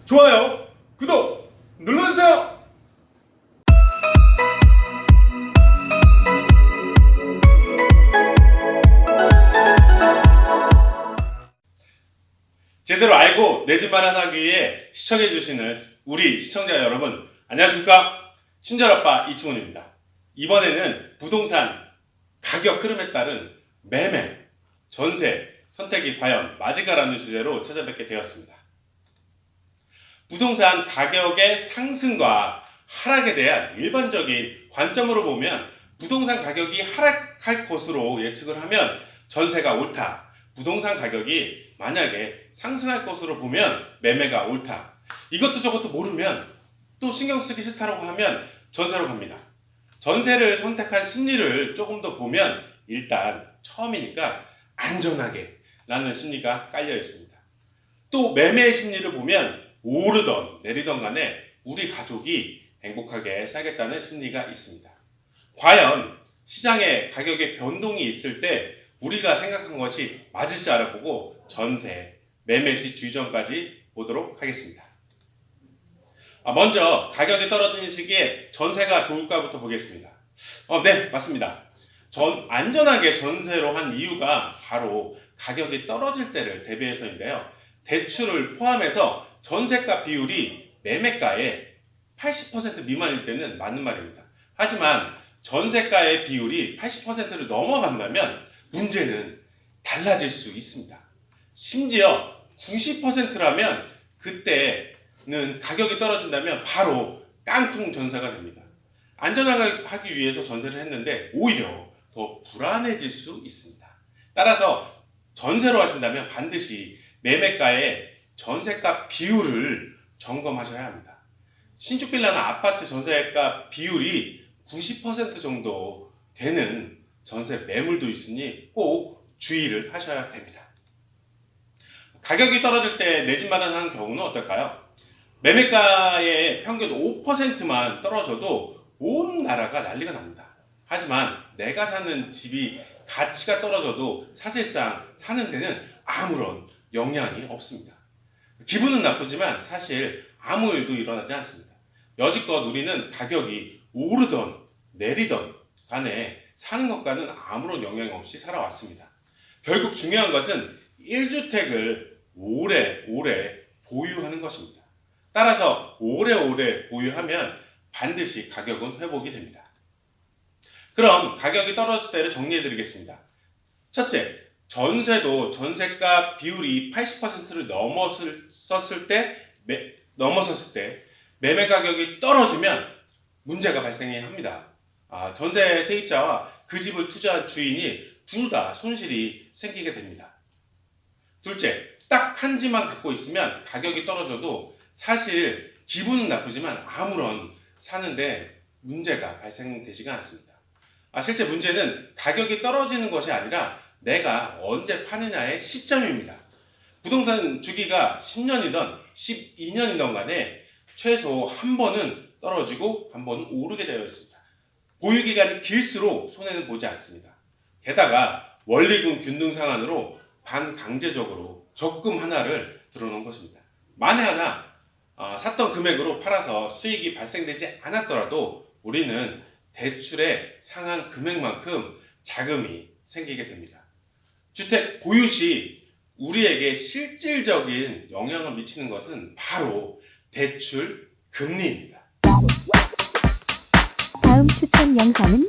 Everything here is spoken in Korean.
좋아요, 구독 눌러주세요. 제대로 알고 내 집 마련하기 위해 시청해주시는 우리 시청자 여러분, 안녕하십니까? 친절아빠 이충훈입니다. 이번에는 부동산 가격 흐름에 따른 매매, 전세, 선택이 과연 맞을까라는 주제로 찾아뵙게 되었습니다. 부동산 가격의 상승과 하락에 대한 일반적인 관점으로 보면 부동산 가격이 하락할 것으로 예측을 하면 전세가 옳다. 부동산 가격이 만약에 상승할 것으로 보면 매매가 옳다. 이것도 저것도 모르면 또 신경 쓰기 싫다고 하면 전세로 갑니다. 전세를 선택한 심리를 조금 더 보면 일단 처음이니까 안전하게 라는 심리가 깔려 있습니다. 또 매매의 심리를 보면 오르던 내리던 간에 우리 가족이 행복하게 살겠다는 심리가 있습니다. 과연 시장의 가격의 변동이 있을 때 우리가 생각한 것이 맞을지 알아보고 전세, 매매 시 주의점까지 보도록 하겠습니다. 먼저 가격이 떨어지는 시기에 전세가 좋을까부터 보겠습니다. 네, 맞습니다. 안전하게 전세로 한 이유가 바로 가격이 떨어질 때를 대비해서인데요. 대출을 포함해서 전세가 비율이 매매가의 80% 미만일 때는 맞는 말입니다. 하지만 전세가의 비율이 80%를 넘어간다면 문제는 달라질 수 있습니다. 심지어 90%라면 그때는 가격이 떨어진다면 바로 깡통 전세가 됩니다. 안전하게 하기 위해서 전세를 했는데 오히려 더 불안해질 수 있습니다. 따라서 전세로 하신다면 반드시 매매가의 전세가 비율을 점검하셔야 합니다. 신축 빌라나 아파트 전세가 비율이 90% 정도 되는 전세 매물도 있으니 꼭 주의를 하셔야 됩니다. 가격이 떨어질 때 내 집 마련하는 경우는 어떨까요? 매매가의 평균 5%만 떨어져도 온 나라가 난리가 납니다. 하지만 내가 사는 집이 가치가 떨어져도 사실상 사는 데는 아무런 영향이 없습니다. 기분은 나쁘지만 사실 아무 일도 일어나지 않습니다. 여지껏 우리는 가격이 오르던 내리던 간에 사는 것과는 아무런 영향 없이 살아왔습니다. 결국 중요한 것은 1주택을 오래오래 보유하는 것입니다. 따라서 오래오래 보유하면 반드시 가격은 회복이 됩니다. 그럼 가격이 떨어질 때를 정리해 드리겠습니다. 첫째, 전세도 전세가 비율이 80%를 넘어섰을 때 매매 가격이 떨어지면 문제가 발생해야 합니다. 전세 세입자와 그 집을 투자한 주인이 둘 다 손실이 생기게 됩니다. 둘째, 딱 한 집만 갖고 있으면 가격이 떨어져도 사실 기분은 나쁘지만 아무런 사는데 문제가 발생되지가 않습니다. 실제 문제는 가격이 떨어지는 것이 아니라 내가 언제 파느냐의 시점입니다. 부동산 주기가 10년이든 12년이든 간에 최소 한 번은 떨어지고 한 번은 오르게 되어 있습니다. 보유기간이 길수록 손해는 보지 않습니다. 게다가 원리금 균등 상한으로 반강제적으로 적금 하나를 들어놓은 것입니다. 만에 하나 샀던 금액으로 팔아서 수익이 발생되지 않았더라도 우리는 대출의 상한 금액만큼 자금이 생기게 됩니다. 주택 보유 시 우리에게 실질적인 영향을 미치는 것은 바로 대출 금리입니다. 다음 추천 영상은